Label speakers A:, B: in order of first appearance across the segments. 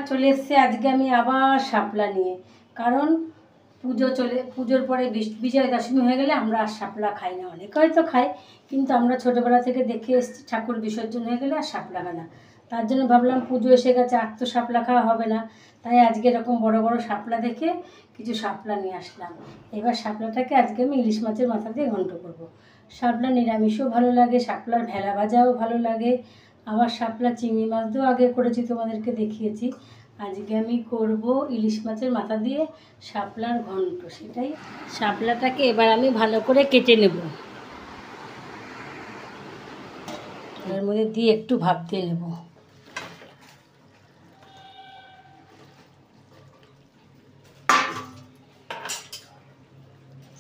A: চলে এসেছে আজকে আমি আবার শাপলা নিয়ে। কারণ পুজোর পরে বিজয়া দশমী হয়ে গেলে আমরা আর শাপলা খাই না। অনেকে হয়তো খাই, কিন্তু আমরা ছোটোবেলা থেকে দেখে এসেছি ঠাকুর বিসর্জন হয়ে গেলে আর শাপলা খায় না। তার জন্য ভাবলাম পুজো এসে গেছে, আর তো শাপলা খাওয়া হবে না, তাই আজকে এরকম বড় বড় শাপলা দেখে কিছু শাপলা নিয়ে আসলাম। এবার শাপলাটাকে আজকে আমি ইলিশ মাছের মাথা দিয়ে ঘন্ট করব। শাপলা নিরামিষও ভালো লাগে, শাপলার ভেলা ভাজাও ভালো লাগে, আবার শাপলা চিংড়ি মাছ দিয়েও আগে করেছি, তোমাদেরকে দেখিয়েছি। আজকে আমি করব ইলিশ মাছের মাথা দিয়ে শাপলার ঘন্ট। সেটাই শাপলাটাকে এবার আমি ভালো করে কেটে নেব, এর মধ্যে দিয়ে একটু ভাপ দিয়ে নেব।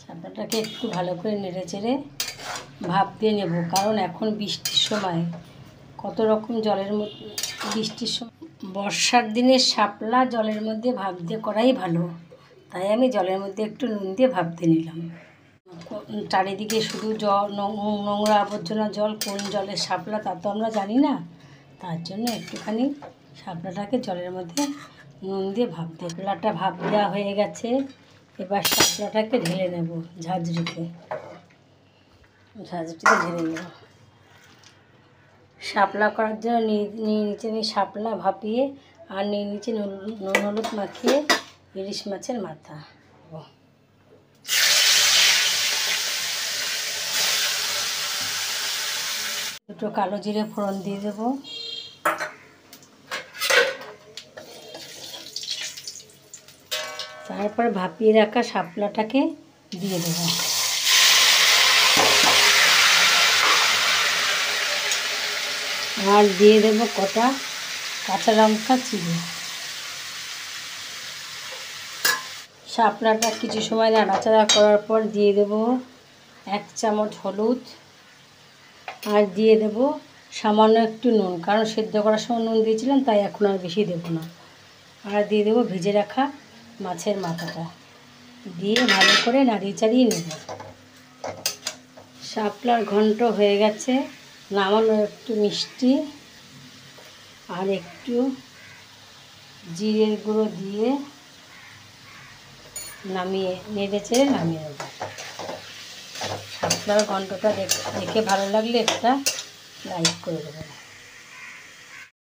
A: শাপলাটাকে একটু ভালো করে নেড়ে চেড়ে ভাপ দিয়ে নেব, কারণ এখন বৃষ্টির সময় কত রকম জলের মধ্যে, বৃষ্টির সময় বর্ষার দিনে শাপলা জলের মধ্যে ভাপ দিয়ে করাই ভালো, তাই আমি জলের মধ্যে একটু নুন দিয়ে ভাপ দিয়ে নিলাম। চারিদিকে শুধু নোংরা আবর্জনা জল, কোন জলের শাপলা তা তো আমরা জানি না, তার জন্য একটুখানি শাপলাটাকে জলের মধ্যে নুন দিয়ে ভাপ দিয়ে, শাপলাটা ভাপ দেওয়া হয়ে গেছে। এবার শাপলাটাকে ঢেলে নেব ঝাঁঝরিতে ঢেলে নেব। শাপলা করার জন্য নিয়ে নিচে আমি শাপলা ভাপিয়ে, আর নিয়ে নিচে নুন হলুদ মাখিয়ে ইলিশ মাছের মাথা। দুটো কালো জিরে ফোড়ন দিয়ে দেব, তারপর ভাপিয়ে রাখা শাপলাটাকে দিয়ে দেব। আর দিয়ে দেব কটা কাঁচা লঙ্কা চিড়ে। শাপলাটা কিছু সময় নাড়াচাড়া করার পর দিয়ে দেব 1 চামচ হলুদ, আর দিয়ে দেব সামান্য একটু নুন, কারণ সেদ্ধ করার সময় নুন দিয়েছিলাম, তাই এখন আর বেশি দেব না। আর দিয়ে দেব ভেজে রাখা মাছের মাথাটা, দিয়ে ভালো করে নাড়িয়ে চাড়িয়ে নেব। শাপলার ঘন্ট হয়ে গেছে, নামানো একটু মিষ্টি আর একটু জিরের গুঁড়ো দিয়ে নামিয়ে নেড়ে চেড়ে নামিয়ে নেব। শাপলার ঘন্টটা দেখে ভালো লাগলে একটা লাইক করে দেবেন।